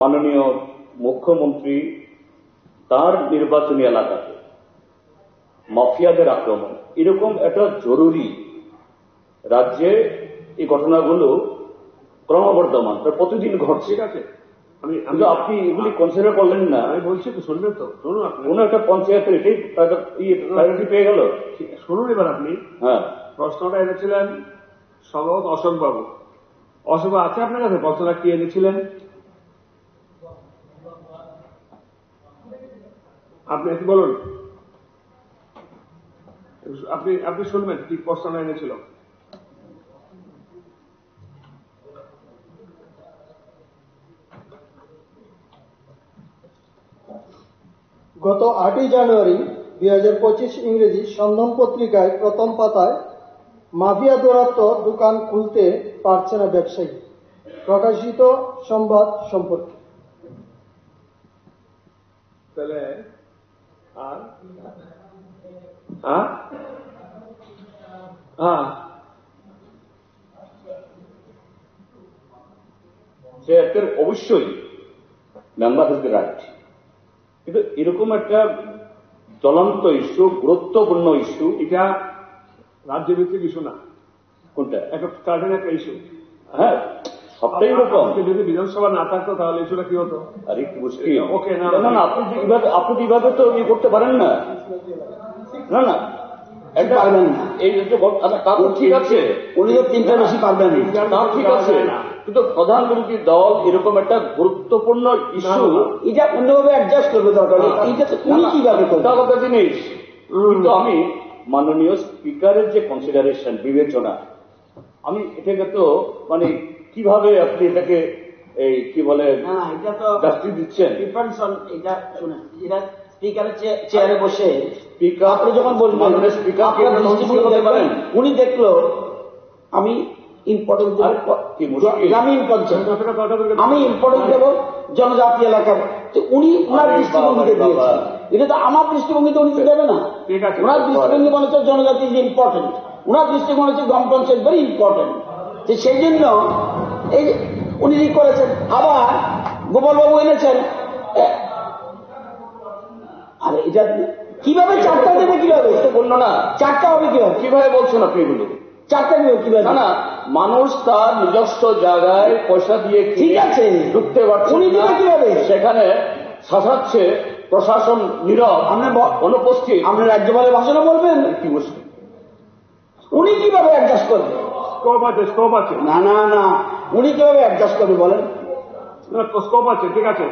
মাননীয় মুখ্যমন্ত্রী তার নির্বাচনী এলাকাতে মাফিয়াদের আক্রমণ এরকম একটা জরুরি রাজ্যে এই ঘটনাগুলো ক্রমবর্ধমান প্রতিদিন ঘটছে। ঠিক আছে, আপনি এগুলি কনসিডার করলেন না। আমি বলছি তো, শুনবেন তো, শুনুন আপনি। কোন একটা পঞ্চায়েতের এটাই প্রায়োরিটি পেয়ে গেল। শুনুন এবার আপনি। হ্যাঁ, প্রশ্নটা এনেছিলেন সম্ভবত অশোকবাবু। অশোক আছে আপনার কাছে? প্রশ্নটা কি এনেছিলেন আপনি একটু বলুন। আপনি আপনি শুনবেন কি প্রশ্নটা এনেছিল। গত 8ই জানুয়ারি 2025 ইংরেজি সন্ধান পত্রিকায় প্রথম পাতায় মাফিয়া দৌরাত্ম দোকান খুলতে পারছে না ব্যবসায়ী, প্রকাশিত সংবাদ সম্পর্কে। তাহলে সে এর অবশ্যই মেম্বার হতে রাইট, কিন্তু এরকম একটা জ্বলন্ত ইস্যু, গুরুত্বপূর্ণ ইস্যু, এটা রাজ্যভিত্তিক ইস্যু না। কোনটা একটা কার্ডেন একটা ইস্যু। হ্যাঁ, সবটাই এরকম। যদি বিধানসভা না থাকতো তাহলে ইস্যুটা কি হতো? আরে কি মুশকিল। ওকে, না না, আপনি এইভাবে তো ইয়ে করতে পারেন না। না এটা পারবেন না। এই ঠিক আছে, উনি তো 3টা বেশি পারবেন তা ঠিক আছে, কিন্তু প্রধান বিরোধী দল এরকম একটা গুরুত্বপূর্ণ ইস্যু এটা অন্যভাবে অ্যাডজাস্ট করবে দরকার। এটা তো উনি কিভাবে করবেন? একটা জিনিস। কিন্তু আমি মাননীয় স্পিকারের যে কনসিডারেশন, বিবেচনা, আমি এটাকে তো মানে কিভাবে আপনি এটাকে এই কি বলে এটা তো শাস্তি দিচ্ছেন। এটা শুনেন, এটা স্পিকারের চেয়ারে বসে স্পিকার আপনি যখন বলবেন উনি দেখলো আমি ইম্পর্টেন্স দেবো গ্রামীণ পঞ্চায়েত, আমি ইম্পর্টেন্স দেবো জনজাতি এলাকা, উনি ওনার দৃষ্টিভঙ্গিতে দিয়েছেন। এটা তো আমার দৃষ্টিভঙ্গিতে উনি তো দেবে না। ওনার দৃষ্টিভঙ্গি মনে হচ্ছে জনজাতি ইজ ইম্পর্টেন্ট, ওনার দৃষ্টিভঙ্গি হচ্ছে গ্রাম পঞ্চায়েত ভেরি ইম্পর্টেন্ট। যে সেই জন্য এই উনি করেছেন। আবার গোপালবাবু এনেছেন, আর এটা কিভাবে 4টা দেবে? কিভাবে বললো না 4টা হবে? কিভাবে বলছেন আপনি এগুলো? 4টা দেবে কিভাবে? না, মানুষ তার নিজস্ব জায়গায় পয়সা দিয়ে ঠিক আছে ঢুকতে পারছে উনি দিবে কিভাবে? সেখানে শাসাচ্ছে প্রশাসন নীরব, অনুপস্থিত। আপনি রাজ্যপালের ভাষণে বলবেন কি মুশকিল। উনি কিভাবে অ্যাডজাস্ট করবে? স্কোপ আছে। না উনি কিভাবে অ্যাডজাস্ট করবে বলেন? স্কোপ আছে, ঠিক আছে।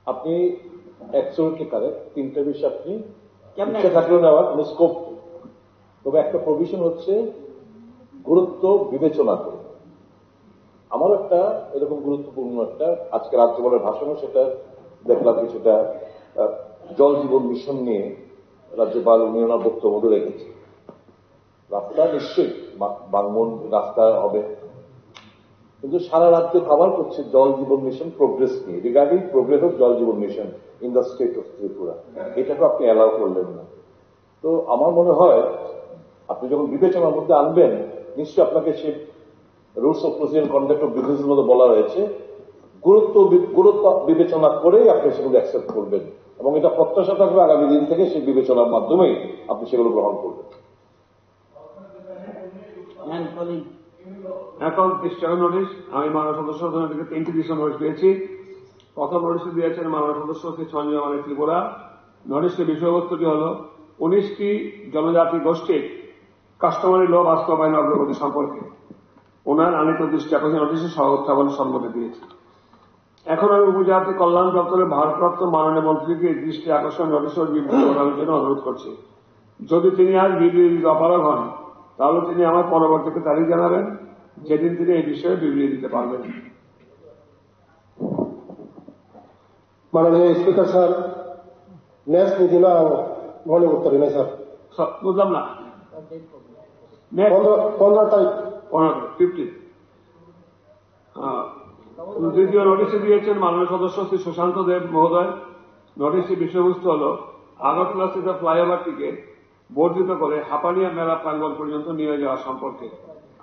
আপনি অ্যাবসলিউটলি কারেক্ট। 3টা বিষয় আপনি ইচ্ছা থাকলেও নেওয়ার কোনো স্কোপ নেই। তবে একটা প্রভিশন হচ্ছে গুরুত্ব বিবেচনা করে। আমারও একটা এরকম গুরুত্বপূর্ণ একটা আজকে রাজ্যপালের ভাষণও সেটা দেখলাম, কিছুটা জল জীবন মিশন নিয়ে রাজ্যপাল উনি ওনার বক্তব্য রেখেছে। রাস্তা নিশ্চয়ই বাংমন রাস্তা হবে, কিন্তু সারা রাজ্য কভার করছে জল জীবন মিশন প্রোগ্রেস নিয়ে, regarding progress of Jal Jeevan Mission in the state of Tripura. এটাকে আপনি অ্যালাউ করলেন না। তো আমার মনে হয় আপনি যখন বিবেচনার মধ্যে আনবেন, নিশ্চয়ই আপনাকে সে rules of procedure conduct of বিজনেসের মধ্যে বলা হয়েছে, গুরুত্ব বিবেচনা করেই আপনি সেগুলো অ্যাকসেপ্ট করবেন, এবং এটা প্রত্যাশা থাকবে আগামী দিন থেকে সেই বিবেচনার মাধ্যমেই আপনি সেগুলো গ্রহণ করবেন। এখন 30 নোটিশ আমি মাননীয় সদস্য 3টি দৃশ্য নোটিশ পেয়েছি। প্রথম নোটিশ দিয়েছেন মাননীয় সদস্য শ্রী সঞ্জয় মানে ত্রিপুরা। নোটিশটির বিষয়বস্তুটি হল 19টি জনজাতি গোষ্ঠীর কাস্টমারি ল বাস্তবায়ন অগ্রগতি সম্পর্কে ওনার আনিত দৃষ্টি আকর্ষণ নোটিশে সহ উত্থাপনের সম্মতি দিয়েছে। এখন আমি উপজাতি কল্যাণ দপ্তরের ভারপ্রাপ্ত মাননীয় মন্ত্রীকে দৃষ্টি আকর্ষণ নোটিশের বিবৃতি প্রদানের জন্য অনুরোধ করছি। যদি তিনি আজ বিবৃতি অপারগ হন, তাহলে তিনি আমার পরবর্তীতে তারিখ জানাবেন যেদিন তিনি এই বিষয়ে বিবৃতি দিতে পারবেন। মাননীয় স্পিকার স্যার, নেক্সট নীতি না মনে উত্তর নেই স্যার। বুঝলাম না। 15 তারিখ 15 দ্বিতীয় নোটিশে দিয়েছেন মাননীয় সদস্য শ্রী সুশান্ত দেব মহোদয়। নোটিশটির বিষয়বস্তু হল আগরতলা স্থিত ফ্লাইওভারটিকে বর্ধিত করে হাপানিয়া মেলা প্রাঙ্গণ পর্যন্ত নিয়ে যাওয়া সম্পর্কে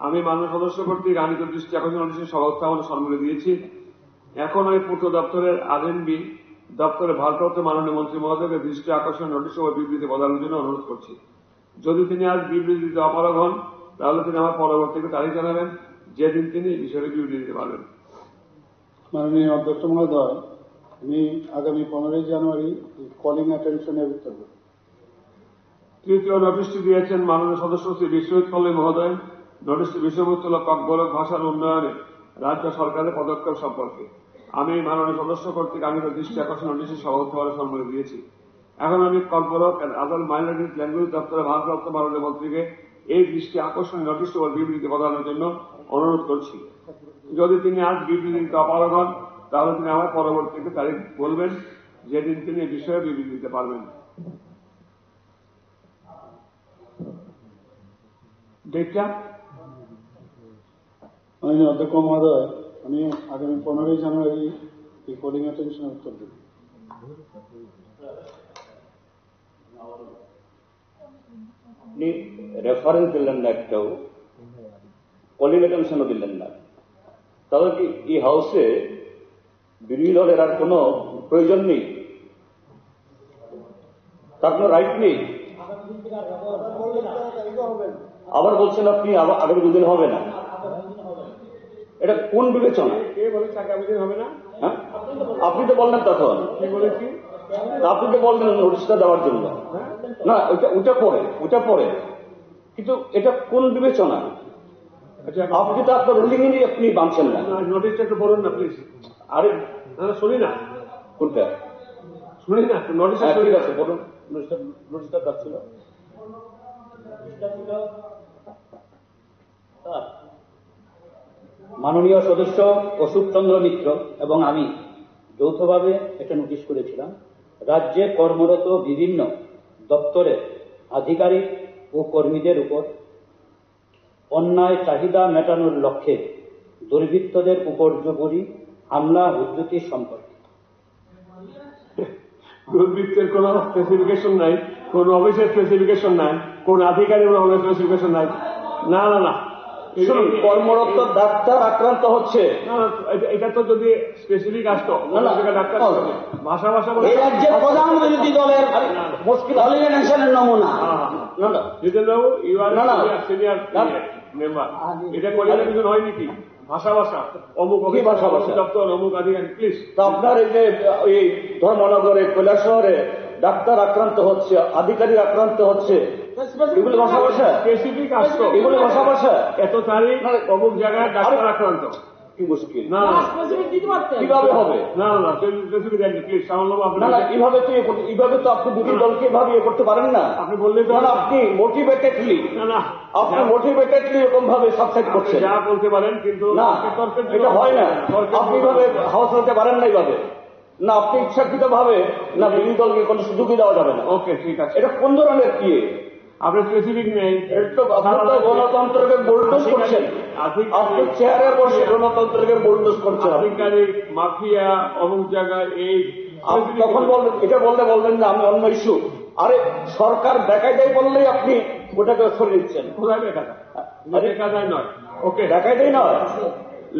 আমি মাননীয় সদস্য কর্তৃক আনিত দৃষ্টি আকর্ষণ নোটিশের সভাপতি সম্মতি দিয়েছি। এখন আমি পূর্ত দপ্তরের আরএনবি দপ্তরের ভারপ্রাপ্ত মাননীয় মন্ত্রী মহোদয়কে দৃষ্টি আকর্ষণ নোটিশ ও বিবৃতি প্রদানের জন্য অনুরোধ করছি। যদি তিনি আজ বিবৃতি দিতে অপারগ হন, তাহলে তিনি আমার পরবর্তীতে তারিখ জানাবেন, যেদিন তিনি এই বিষয়ে বিবৃতি দিতে পারবেন। মাননীয় অধ্যক্ষ মহোদয়, আমি আগামী 15 জানুয়ারি কলিং অ্যাটেনশনের উত্তর দেব। তৃতীয় নোটিশটি দিয়েছেন মাননীয় সদস্য শ্রী বিশ্বজিৎ পল্লী মহোদয়। নোটিশটি বিষয়বস্তু হল ককবরক ভাষার উন্নয়নে রাজ্য সরকারের পদক্ষেপ সম্পর্কে। আমি মাননীয় সদস্য কর্তৃক আনিত দৃষ্টি আকর্ষণ নোটিশের সভাপতি হওয়ার সম্মতি দিয়েছি। এখন আমি Kokborok and other minorities language দপ্তরের ভারপ্রাপ্ত মাননীয় মন্ত্রীকে এই দৃষ্টি আকর্ষণ নোটিশ ও বিবৃতি প্রদানের জন্য অনুরোধ করছি। যদি তিনি আজ বিবৃতি দিতে অপারগ হন, তাহলে তিনি আমার পরবর্তীতে তারিখ বলবেন, যেদিন তিনি এই বিষয়ে বিবৃতি দিতে পারবেন। ডেটটা মাননীয় অধ্যক্ষ মহোদয়, আমি আগামী 15 জানুয়ারি এই কলিং অ্যাটেনশনের উত্তর দেব। আপনি রেফারেন্স দিলেন না, একটাও কলিং অ্যাটেনশনও দিলেন না। তাহলে কি এই হাউসে বিরোধী দলের আর কোনো প্রয়োজন নেই? তার কোনো রাইট নেই? আবার বলছেন আপনি আগামী দুদিন হবে না, এটা কোন বিবেচনা? কে বলেছে আগামী দিন হবে না? হ্যাঁ, আপনি তো বললেন তখন, কি বলেছি? আপনি তো বললেন নোটিশটা দেওয়ার জন্য। না, ওটা পরে, কিন্তু এটা কোন বিবেচনা? আচ্ছা, আপনি তো আপনার রুলিং আপনি মানছেন না। নোটিশটা একটু বলুন না প্লিজ। আরে শুনি না, কোনটা? শুনি না, নোটিশটা হ্যাঁ, শুনি ঠিক না। আছে, বলুন। নোটিশটা কাজ ছিল। মাননীয় সদস্য অশোক চন্দ্র মিত্র এবং আমি যৌথভাবে একটা নোটিশ করেছিলাম। রাজ্যে কর্মরত বিভিন্ন দপ্তরের আধিকারিক ও কর্মীদের উপর অন্যায় চাহিদা মেটানোর লক্ষ্যে দুর্বৃত্তদের উপর জবরী হামলা হুজ্জতি সম্পর্কে। দুর্বৃত্তের কোন স্পেসিফিকেশন নাই, কোন অফিসের স্পেসিফিকেশন নাই, কোন আধিকারিক স্পেসিফিকেশন নাই। না না না, শুনুন, কর্মরত ডাক্তার আক্রান্ত হচ্ছে। না, এটা তো যদি স্পেসিফিক আসতো, ডাক্তার ভাষা ভাষা এই রাজ্যের প্রধান বিরোধী দলের মুশকিল কলিং অ্যাটেনশনের নমুনা। জিতেন্দ্রবাবু, ইউ আর না, না। সিনিয়র মেম্বার, এটা করলে কিছু নয় নাকি? ভাষা ভাষা অমুক কি ভাষা ভাষা? দপ্তর অমুক আধিকারিক, প্লিজ। তা আপনার এই যে এই ধর্মনগরে কৈলাস শহরে ডাক্তার আক্রান্ত হচ্ছে, আধিকারিক আক্রান্ত হচ্ছে, এগুলো ভাষা ভাষা? স্পেসিফিক আসতো, এগুলো ভাষা ভাষা? এত তারিখ অমুক জায়গায় ডাক্তার আক্রান্ত। কি মুশকিল? না না, কিভাবে হবে? না না, স্পেসিফিক প্লিজ। সামান্য না না, এইভাবে তো আপনি দুটি দলকে এভাবে ইয়ে করতে পারেন না। আপনি বললে তো, না, আপনি মোটিভেটেডলি এরকম ভাবে সাবসাইড করছেন। যা বলতে পারেন, কিন্তু না, এটা হয় না। আপনি এইভাবে হাউস হতে পারেন না এইভাবে। না, আপনি ইচ্ছাকৃত ভাবে না, বিরোধী দলকে কোনো সুযোগই দেওয়া যাবে না। ওকে, ঠিক আছে। এটা কোন ধরনের কি? আপনি স্পেসিফিক নেই, গণতন্ত্রকে বোল্ডোজ করছেন। আপনি চেয়ারে বসে গণতন্ত্রকে বোল্ডোজ করছেন। আধিকারিক মাফিয়া অমুক জায়গায় এই তখন বলবেন, এটা বলবেন যে আমি অন্য ইস্যু। আরে সরকার দেখাই দেয় বললেই আপনি ওটাকে সরিয়ে দিচ্ছেন। কোথায় দেখা যায়? দেখা যায় নয়। ওকে, দেখাই দেয় নয়।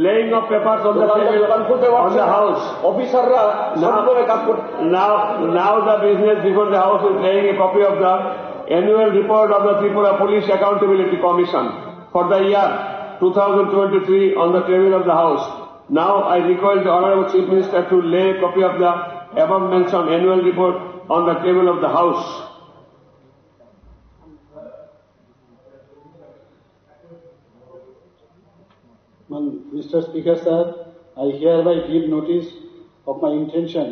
laying of papers on the table on the house. অফিসাররা সরকারে কাজ করতে। Now the business before the house is laying a copy of the annual report of the Tripura Police Accountability Commission for the year 2023 on the table of the house. Now I request the Honorable Chief Minister to lay a copy of the above mentioned annual report on the table of the house. Mr. Speaker, sir, I hereby give notice of my intention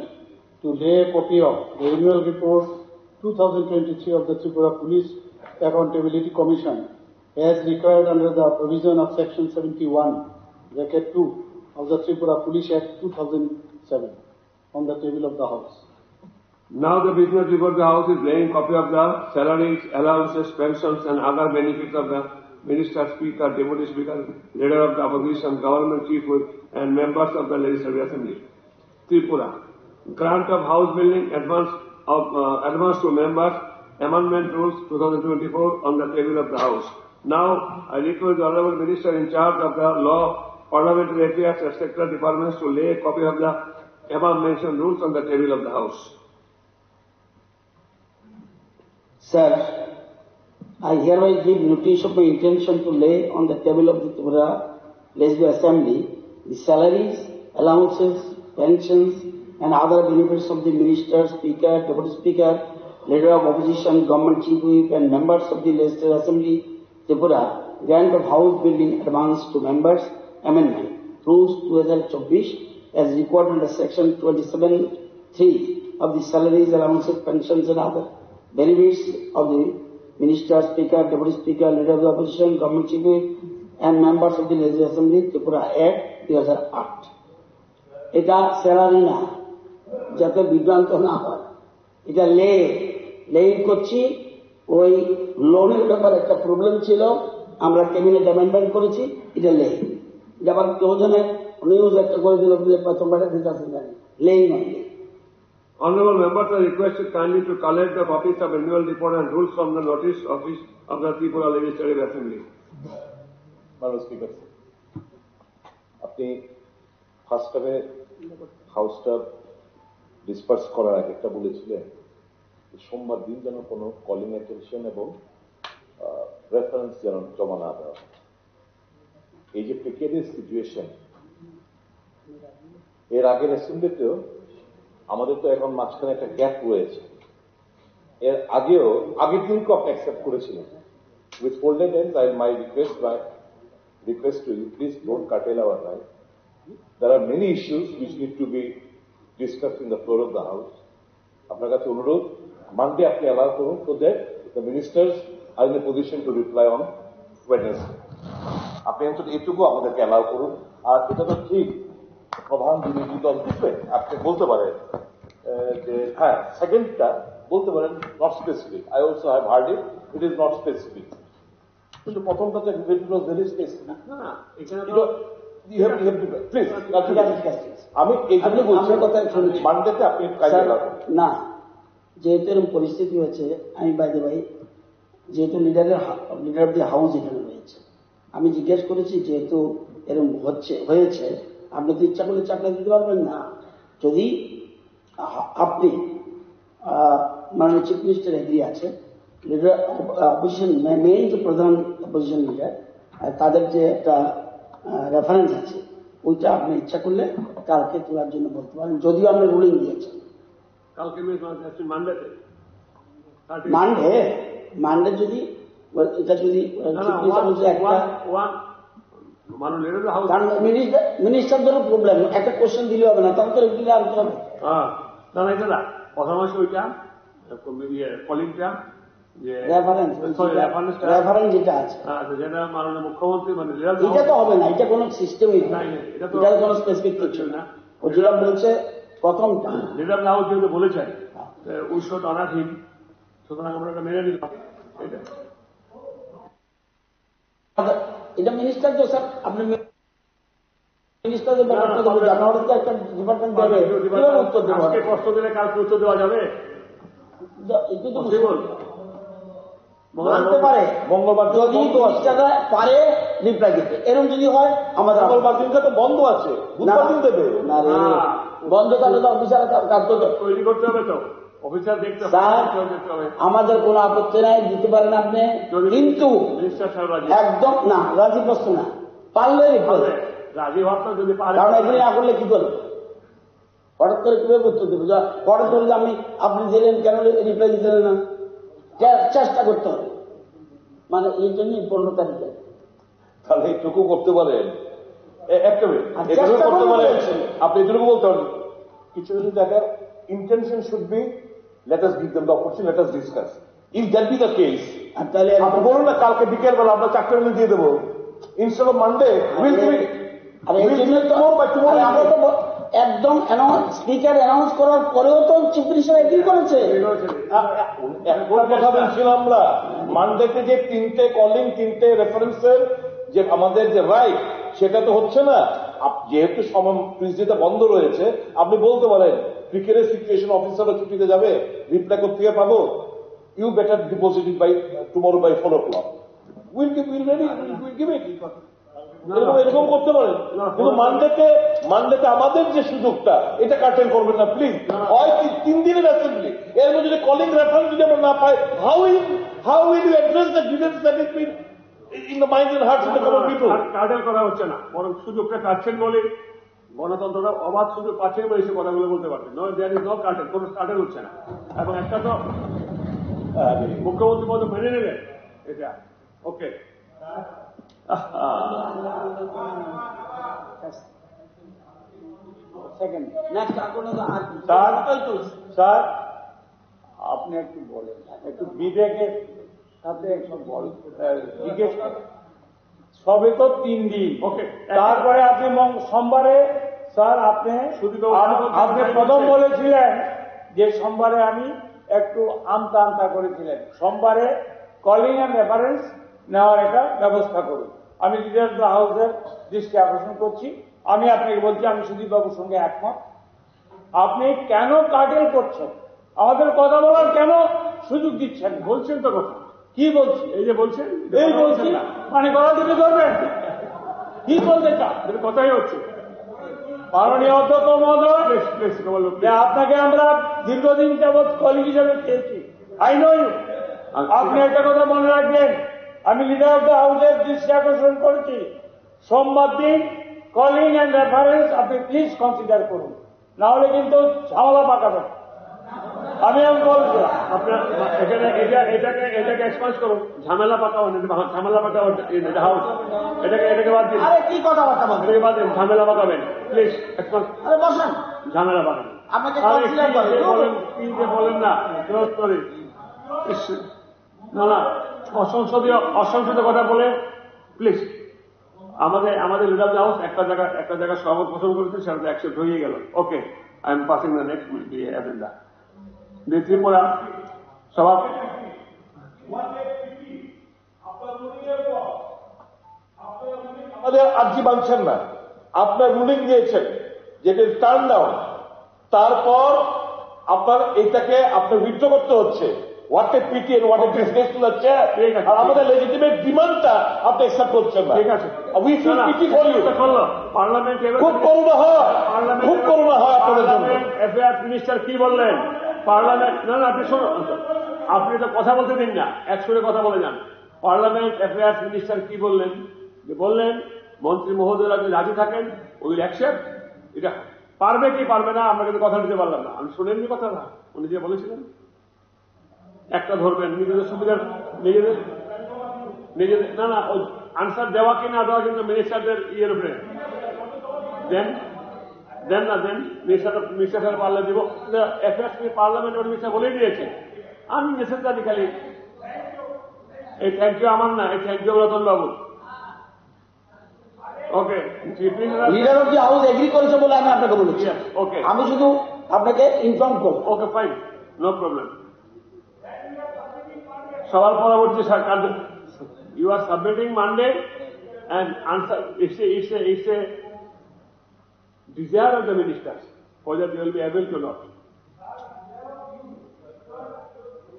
to lay a copy of the annual report 2023 of the Tripura Police Accountability Commission as required under the provision of Section 71(2) of the Tripura Police Act 2007 on the table of the House. Now the business before the house is laying copy of the salaries, allowances, pensions and other benefits of the Minister, Speaker, Deputy Speaker, Leader of the Opposition, Government Chief Whip and members of the Legislative Assembly. Tripura. Grant of house building, advance to members, amendment rules 2024 on the table of the house. Now, I request the Honorable Minister in charge of the Law, Parliamentary Affairs, etc. departments to lay a copy of the above mentioned rules on the table of the House. Sir, I hereby give notice of my intention to lay on the table of the Tripura Legislative Assembly the salaries, allowances, pensions and other benefits of the Minister, Speaker, Deputy Speaker, Leader of Opposition, Government Chief Whip and members of the Legislative Assembly, Tripura, grant of house building advance to members, amendment, rules 2024 as required under section 27(3) of the salaries, allowances, pensions and other benefits of the Minister, Speaker, Deputy Speaker, Leader of the Opposition, Government Chief Whip and members of the Legislative Assembly, Tripura Act 2008. এটা salary না, যাতে বিভ্রান্ত না হয়, এটা লেই করছি। ওই লোনের ব্যাপারে একটা প্রবলেম ছিল, আমরা ক্যাবিনেট অ্যামেন্ডমেন্ট করেছি, এটা লেই। এটা আবার কেউ জানে নিউজ একটা করে দিল, তোমরা দিতে আসেন জানি, লেই নয়। Honorable members are requested kindly to collect the copies of annual report and rules from the notice office of the Tripura Legislative Assembly. Madam Speaker, আপনি ফার্স্ট টাইমে হাউসটা ডিসপার্স করার আগে একটা বলেছিলেন সোমবার দিন যেন কোনো কলিং অ্যাটেনশন এবং রেফারেন্স যেন জমা না দেওয়া। এই যে প্রিকেরিয়াস সিচুয়েশন, এর আগের অ্যাসেম্বলিতেও আমাদের তো এখন মাঝখানে একটা গ্যাপ রয়েছে। এর আগের দিনকে আপনি অ্যাকসেপ্ট করেছিলেন। With folded hands I my request to you, please don't curtail our right. There are many issues which need to be discussed in the floor of the House. আপনার কাছে অনুরোধ, মানডে আপনি অ্যালাউ করুন so that the ministers are in a position to reply on Wednesday. আপনি অন্তত এটুকু আমাদেরকে allow করুন। আর এটা তো ঠিক, প্রধান বিরোধী দল দিবে, আপনি বলতে পারেন যে হ্যাঁ সেকেন্ডটা বলতে পারেন not specific. I also have hard it is not specific. কিন্তু প্রথমটা যে ভেরি স্পেসিফিক না, এখানে আমি এই জন্য বলছি মানডেতে আপনি না, যেহেতু এরকম পরিস্থিতি হয়েছে, আমি বাইরে ভাই যেহেতু লিডার অফ দি হাউস এখানে রয়েছে, আমি জিজ্ঞেস করেছি যেহেতু এরকম হয়েছে আপনি তো ইচ্ছা করলে চাকরি দিতে পারবেন না। যদি আপনি মাননীয় চিফ মিনিস্টার এগ্রি আছে, লিডার অপোজিশন মেইন যে প্রধান অপোজিশন লিডার তাদের যে একটা রেফারেন্স আছে, ওইটা আপনি ইচ্ছা করলে কালকে তোলার জন্য বলতে পারেন, যদিও আপনি রুলিং দিয়েছেন। মানডে যদি এটা যদি মিনিস্টারদেরও প্রবলেম, একটা কোশ্চেন দিলে হবে না, তখন তো রেগুলার আনতে হবে। প্রথম ওইটা কলিংটা রেফারেন্স যেটা আছে যেটা মাননীয় মুখ্যমন্ত্রী মানে এটা তো হবে না, এটা কোনো সিস্টেমই নাই, এটা কোনো স্পেসিফিক কিছু না। ও যেটা বলছে প্রথমটা লিডার হাউস যেহেতু বলেছেন উৎসট অনাথহীন, সুতরাং আমরা এটা মেনে নিলাম। এটা মিনিস্টার তো স্যার, আপনি মিনিস্টারদের ব্যাপারটা তো জানুয়ারিতে একটা ডিপার্টমেন্ট দেবে, উত্তর দেওয়া আজকে কষ্ট দিলে কালকে উত্তর দেওয়া যাবে, একটু তো মানতে পারে। মঙ্গলবার যদি মিনিস্টাররা পারে রিপ্লাই দিতে, এরকম যদি হয় আমাদের মঙ্গলবার দিনটা তো বন্ধ আছে, বুধবার দিন দেবে না রে, বন্ধ তাহলে তো অফিসাররা কাজ তৈরি করতে হবে, তো অফিসার দেখতে হবে। আমাদের কোনো আপত্তি নাই, দিতে পারেন আপনি, কিন্তু একদম না রাজি প্রশ্ন না, পারলে রাজি হওয়ার যদি পারে, কারণ এখানে না করলে কি করবে, হঠাৎ করে কিভাবে উত্তর দেবে? হঠাৎ করে আমি আপনি দিলেন কেন রিপ্লাই দিতে না, চেষ্টা করতে হবে, মানে এই জন্যই 15 তারিখে তাহলে এইটুকু করতে পারেন, একটা করতে পারেন আপনি, এটুকু বলতে পারেন কিছু কিছু জায়গায় intention should be let us give them the opportunity, let us discuss. If that B the case, তাহলে আপনি বলুন না কালকে বিকেল বেলা আমরা 4টা মিলে দিয়ে দেবো, instead of Monday will give it. আর এই জন্য তো আমরা তো একদম স্পিকার অ্যানাউন্স করার পরেও তো চিফ মিনিস্টার এগ্রি করেছে। কথা বলছিলাম আমরা মানডেতে যে 3টে কলিং 3টে রেফারেন্সের যে আমাদের যে রাইট, সেটা তো হচ্ছে না। যেহেতু টিউসডেটা বন্ধ রয়েছে, আপনি বলতে পারেন প্রিকেরিয়াস সিচুয়েশন, অফিসাররা ছুটিতে যাবে, রিপ্লাই করতে পাবো, you better deposit it by tomorrow by 4 o'clock। Will give it. এরকম করতে পারেন, কিন্তু মানডেতে আমাদের যে সুযোগটা এটা কাটেল করবেন না প্লিজ। হয় 3 দিনের অ্যাসেম্বলি, এর মধ্যে যদি কলিং রেফারেন্স যদি আমরা না পাই, how will you address the grievance that is been in the mind and hearts of the common people? কার্ডেল করা হচ্ছে না, বরং সুযোগটা চাচ্ছেন বলে, গণতন্ত্রটা অবাধ সুযোগ পাচ্ছেন বলে সে কথাগুলো বলতে পারছেন। নো, দেয়ার ইজ নো কার্ডেল, কোনো কার্ডেল হচ্ছে না। এবং একটা তো মুখ্যমন্ত্রী পদ মেনে নেবেন এটা, ওকে। স্যার আপনি একটু বলেন, একটু বিবেকের সাথে একটু জিজ্ঞেস করেন। সবে তো 3 দিন, ওকে। তারপরে আপনি সোমবারে, স্যার আপনি প্রথম বলেছিলেন যে সোমবারে আমি একটু আমতা আমতা করেছিলেন, সোমবারে কলিং অ্যান্ড রেফারেন্স নেওয়ার একটা ব্যবস্থা করুন। আমি লিডার অফ দ্য হাউসের দৃষ্টি আকর্ষণ করছি। আমি আপনাকে বলছি, আমি সুদীপ বাবুর সঙ্গে একমত। আপনি কেন কাটেল করছেন? আমাদের কথা বলার কেন সুযোগ দিচ্ছেন? বলছেন তো কথা, কি বলছি? এই যে বলছেন, এই বলছি মানে গলা থেকে ধরবেন, কি বলতে চান? কথাই হচ্ছে। মাননীয় অধ্যক্ষ মহোদয়, যে আপনাকে আমরা দীর্ঘদিন যাবৎ কলিগ হিসাবে পেয়েছি, আই নো ইউ। আপনি একটা কথা মনে রাখবেন, আমি লিডার অফ দ্য হাউসের দৃষ্টি আকর্ষণ করেছি, সোমবার দিন কলিং অ্যান্ড রেফারেন্স আপনি প্লিজ কনসিডার করুন, না হলে কিন্তু ঝামেলা পাকাবেন। আমি বলছিলাম আপনার এখানে এটাকে এক্সপান্স করুন, ঝামেলা পাকাবেন, ঝামেলা পাকাবেন হাউস, এটাকে বাদ দিন। আরে কি কথাবার্তা বলছেন? এটাকে বাদ দিন, ঝামেলা পাকাবেন প্লিজ, এক্সপান্স। আরে বসেন, ঝামেলা পাকাবেন। আপনাকে কনসিডার করেন। কি যে বলেন না, সরি। না অসংসদীয় কথা বলে প্লিজ। আমাদের লিডার হাউস একটা জায়গা সহমত পোষণ করেছে, সেটা অ্যাকসেপ্ট হয়ে গেল। Okay, I am passing the next agenda. Tripura সভা আমাদের আর্জি মানছেন না, আপনার রুলিং দিয়েছেন যেটা টার্ন ডাউন, তারপর আপনার এটাকে আপনার উইথড্র করতে হচ্ছে। What a pity and what a disgrace to the chair. আর আমাদের লেজিটিমেট ডিমান্ডটা আপনি অ্যাকসেপ্ট করছেন না। ঠিক আছে, we feel pity for you. Parliament খুব করুণা হয়, খুব করুণা হয় আপনাদের জন্য। অ্যাফেয়ার্স মিনিস্টার কি বললেন? পার্লামেন্ট না আপনি শুনুন, আপনি তো কথা বলতে দিন না, একসঙ্গে কথা বলে যান। পার্লামেন্ট অ্যাফেয়ার্স মিনিস্টার কি বললেন? যে বললেন মন্ত্রী মহোদয়রা যদি রাজি থাকেন উইল অ্যাকসেপ্ট। এটা পারবে কি পারবে না আমরা কিন্তু কথা দিতে পারলাম না। আমি শুনেননি কথা না, উনি যে বলেছিলেন একটা ধরবেন নিজেদের সুবিধার, নিজেদের না ওই আনসার দেওয়া কি না দেওয়া কিন্তু মিনিস্টারদের ইয়ের উপরে দেন না দেন। মিনিস্টার পারলে দিব, অ্যাফেয়ার্স পার্লামেন্ট মিনিস্টার বলেই দিয়েছে। আমি মেসেজটা খালি এই থ্যাংক ইউ আমার না, এই thank you Ratan Babu. Okay, leader of the house agree করেছে বলে আমি আপনাকে বলেছি। ওকে, আমি শুধু আপনাকে ইনফর্ম করব। Okay fine, no problem. সবার পরবর্তী কার্য, you are submitting Monday and answer it's a desire of the ministers whether they will be able to not.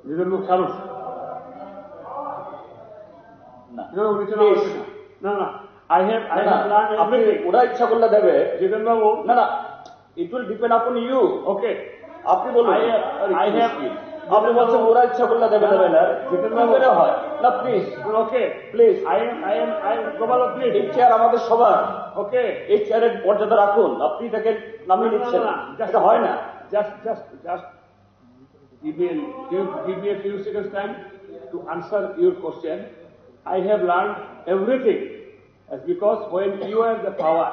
নিজের মুখ সারস না I have learned আপনি everything. ওরা ইচ্ছা করলে দেবে, জিতেন বাবু, না it will depend upon you. Okay, আপনি বলুন। আপনি বলছেন ওরা ইচ্ছা করলে দেবে না, জিতেন বাবু হয় না please. Okay please, I am Gopal please. এই চেয়ার আমাদের সবার, ওকে, এই চেয়ারের মর্যাদা রাখুন। আপনি তাকে নামিয়ে নিচ্ছেন, এটা হয় না। Just give me a few seconds time to answer your question. I have learned everything, as because when you are the power,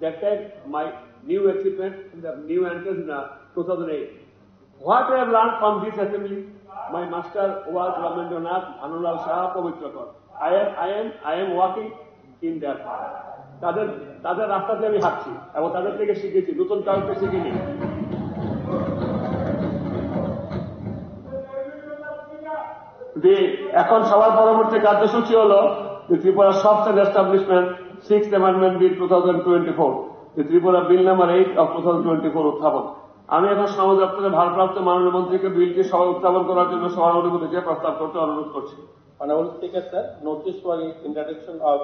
that time my new achievement in the new entrance in 2008. What I have learned from this assembly, my master was Ramendranath Anulal Shah Pavitrakar. I am walking in their path. তাদের রাস্তাতে আমি হাঁটছি এবং তাদের থেকে শিখেছি, নতুন কাউকে শিখিনি। এখন সবার পরবর্তী কার্যসূচি হল Tripura software establishment 6th Amendment Bill 2024, Tripura bill number 8 of 2024 উত্থাপন। আমি এখন শ্রম দপ্তরের ভারপ্রাপ্ত মাননীয় মন্ত্রীকে বিলটি সভায় উত্থাপন করার জন্য সভার অনুমতি চেয়ে প্রস্তাব করতে অনুরোধ করছি। Honorable Speaker, sir, notice for introduction of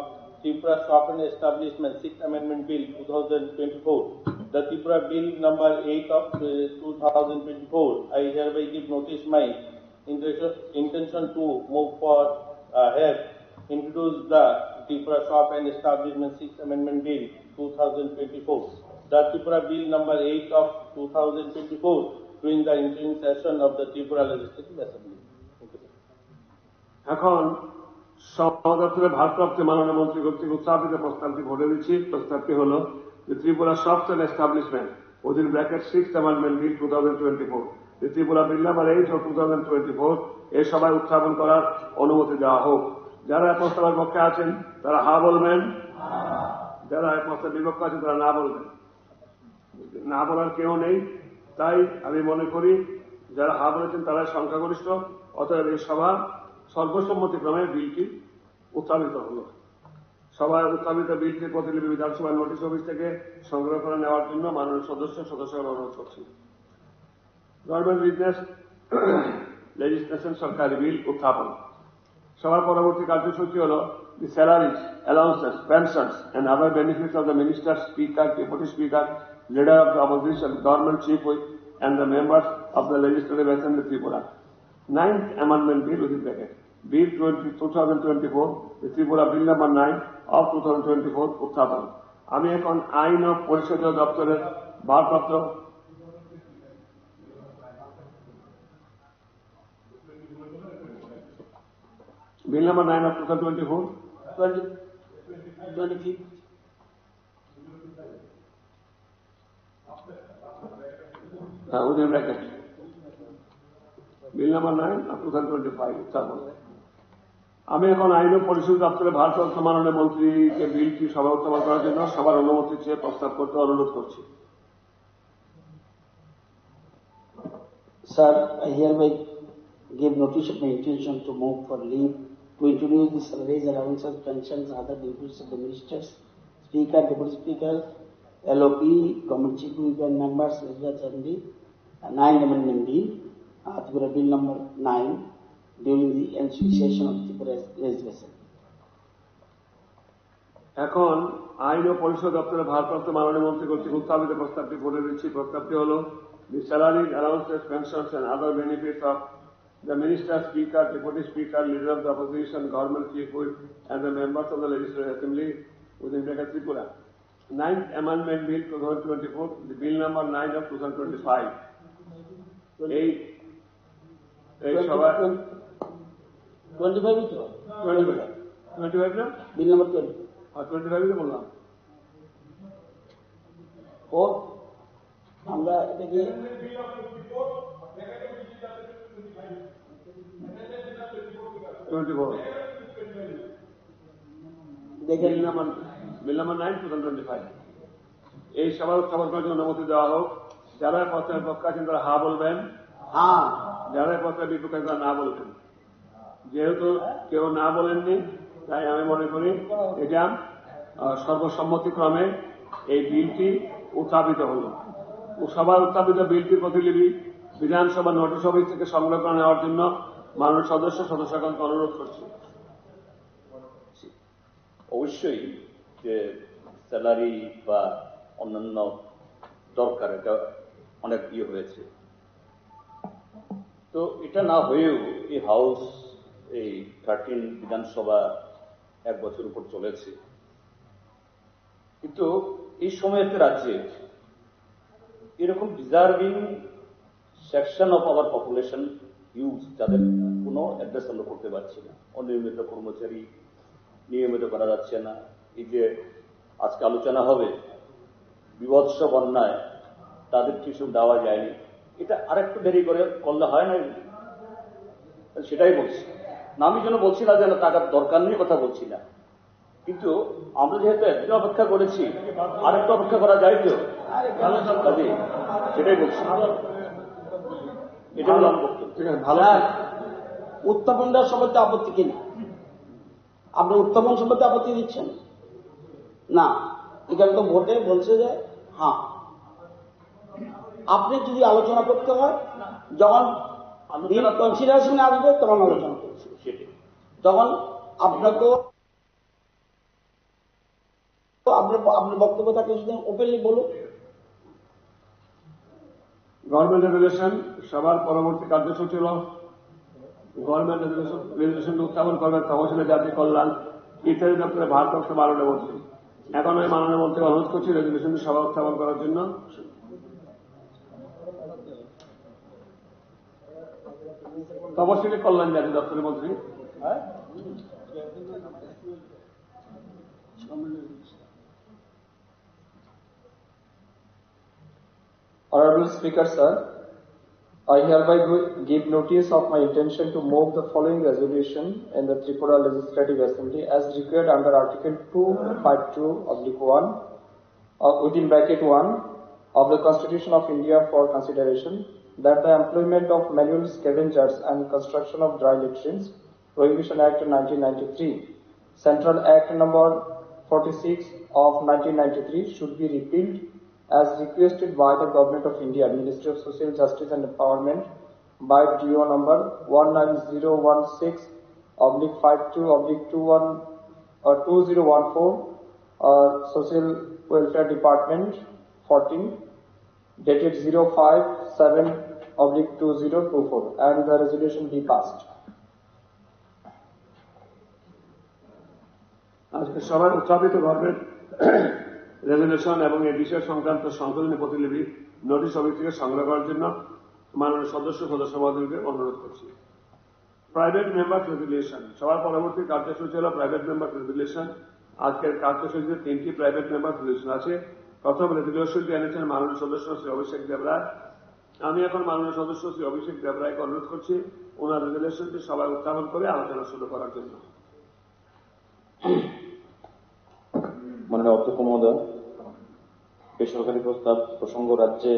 Tripura Shop and Establishment 6th Amendment Bill 2024. The Tripura Bill number 8 of 2024. I hereby give notice my intention to move for have introduce the Tripura Shop and Establishment 6th Amendment Bill 2024. The Tripura Bill number 8 of 2024 during the interim session of the Tripura Legislative Assembly. Thank you, sir. এখন সমাদপ্তরের ভারপ্রাপ্ত মাননীয় মন্ত্রী কর্তৃক উত্থাপিত প্রস্তাবটি ভোটে দিচ্ছি। প্রস্তাবটি হল যে Tripura shops and establishment within bracket 6th amendment bill 2024, যে ত্রিপুরা বিল নাম্বার 8 অফ 2024 এ সভায় উত্থাপন করার অনুমতি দেওয়া হোক। যারা এই প্রস্তাবের পক্ষে আছেন তারা হা বলবেন, যারা এই প্রস্তাবের বিপক্ষে আছেন তারা না বলবেন। না বলার কেউ নেই, তাই আমি মনে করি যারা হা বলেছেন তারা সংখ্যাগরিষ্ঠ, অতএব এই সভা সর্বসম্মতিক্রমে বিলটি উত্থাপিত হল। সভায় উত্থাপিত বিলটির প্রতিলিপি বিধানসভার নোটিশ অফিস থেকে সংগ্রহ করে নেওয়ার জন্য মাননীয় সদস্যরা অনুরোধ করছি। গভর্নমেন্ট বিজনেস লেজিসলেশন সরকারি বিল উত্থাপন। সভার পরবর্তী কার্যসূচি হল the salaries, allowances, pensions and other benefits of the minister, speaker, deputy speaker, leader of the opposition, government chief whip, and the members of the Legislative Assembly Tripura. 9th Amendment Bill within bracket. Bill 2024, the Tripura Bill number 9 of 2024 উত্থাপন। আমি এখন আইন ও পরিষদীয় দপ্তরের ভারপ্রাপ্ত bill number 9 of 2024 25th. within bracket. Bill number 9 of 2025 উত্থাপন। আমি এখন আইন ও পরিষদ দপ্তরের ভারপ্রাপ্ত মাননীয় মন্ত্রীকে বিলটি সভা উত্থাপন করার জন্য সবার অনুমতি চেয়ে প্রস্তাব করতে অনুরোধ করছি। Sir, I hereby give notice of my intention to move for leave to introduce the salaries, allowances, pensions, and other benefits of the ministers, speaker, deputy speaker, LOP, government chief whip and members, Legislative Assembly, 9th Amendment Bill, Tripura Bill number 9, during the ensuing session of Tripura Legislature. এখন আইন ও পরিষদ দপ্তরের ভারপ্রাপ্ত মাননীয় মন্ত্রী কর্তৃক উত্থাপিত প্রস্তাবটি বলে দিচ্ছি। প্রস্তাবটি হল the salaries, allowances, pensions and other benefits of the minister, speaker, deputy speaker, leader of the opposition, government chief whip and the members of the legislative assembly within bracket Tripura. 9th Amendment Bill 2024, the Bill number 9 of 2025. এই সভা 25 to 25 না bill number 20. 25 বললাম। ও আমরা এটাকে দেখেন বিল number 9 2025 এই সভা উত্থাপন করার জন্য অনুমতি দেওয়া হোক। যারা প্রস্তাবের পক্ষে আছেন তারা হা বলবেন, হ্যাঁ, যারা প্রস্তাবের বিপক্ষে আছেন তারা না বলবেন। যেহেতু কেউ না বলেননি, তাই আমি মনে করি এটা সর্বসম্মতিক্রমে এই বিলটি উত্থাপিত হল। সভায় উত্থাপিত বিলটির প্রতিলিপি বিধানসভা নোটিশ অফিস থেকে সংগ্রহ করে নেওয়ার জন্য মাননীয় সদস্যগণকে অনুরোধ করছি। অবশ্যই যে স্যালারি বা অন্যান্য দরকার এটা অনেক হয়েছে, তো এটা না হয়েও এই হাউস এই 13 বিধানসভা 1 বছর উপর চলেছে, কিন্তু এই সময়তে রাজ্যে এরকম deserving section of our population use যাদের কোনো অ্যাড্রেস আমরা করতে পারছি না। অনিয়মিত কর্মচারী নিয়মিত করা যাচ্ছে না। এই যে আজকে আলোচনা হবে বিভৎস বন্যায় তাদের কিছু দেওয়া যায়নি, এটা আরেকটু দেরি করে করলে হয় না? সেটাই বলছি না, আমি যেন বলছি না যেন টাকার দরকার নিয়ে কথা বলছি না, কিন্তু আমরা যেহেতু একদিন অপেক্ষা করেছি আরেকটু অপেক্ষা করা যায় তো, সেটাই বলছি। এটা হলো আমার বক্তব্য। ভালো উত্থাপন দেওয়ার সম্বন্ধে আপত্তি কিনা? আপনি উত্থাপন সম্বন্ধে আপত্তি দিচ্ছেন না, এখানে তো ভোটে বলছে যে হ্যাঁ। আপনি যদি আলোচনা করতে হয়, যখন কনসিডারেশনে আসবে তখন আলোচনা করছি। তখন আপনাকেও আপনার বক্তব্য থাকলে শুধু ওপেনলি বলুন। গভর্নমেন্ট রেজুলেশন সবার পরবর্তী কার্যসূচি হল গভর্নমেন্ট রেজুলেশন উত্থাপন করবেন তহসিলে জাতীয় কল্যাণ ইত্যাদি দপ্তরে ভারপ্রাপ্ত মাননীয় মন্ত্রী। এখন আমি মাননীয় মন্ত্রীকে অনুরোধ করছি রেজুলেশন সভা উত্থাপন করার জন্য। তপশিলি কল্যাণ জাতীয় দপ্তরের মন্ত্রী। Honorable Speaker, sir, I hereby give notice of my intention to move the following resolution in the Tripura Legislative Assembly as required under Article 252(1) within bracket 1 of the Constitution of India for consideration that the employment of manual scavengers and construction of dry latrines, Prohibition Act 1993, Central Act number 46 of 1993 should be repealed as requested by the Government of India, Ministry of Social Justice and Empowerment by DO number 19016/52/2014, Social Welfare Department 14, dated 057/2024, and the resolution be passed. আজকে সবার উত্থাপিত government resolution এবং এই বিষয় সংক্রান্ত সংশোধনী প্রতিলিপি notice office থেকে সংগ্রহ করার জন্য মাননীয় সদস্য মহোদয়কে অনুরোধ করছি। প্রাইভেট মেম্বার রেজুলেশন সবার পরবর্তী কার্যসূচি হল প্রাইভেট মেম্বার রেজুলেশন। আজকের কার্যসূচিতে 3টি প্রাইভেট মেম্বার রেজুলেশন আছে। প্রথম রেজুলেশনটি এনেছেন মাননীয় সদস্য শ্রী অভিষেক দেবরায়। আমি এখন মাননীয় সদস্য শ্রী অভিষেক দেবরায়কে অনুরোধ করছি ওনার রেজুলেশনটি সবাই উত্থাপন করে আলোচনা শুরু করার জন্য। মাননীয় অধ্যক্ষ মহোদয়, বেসরকারি প্রস্তাব প্রসঙ্গ রাজ্যে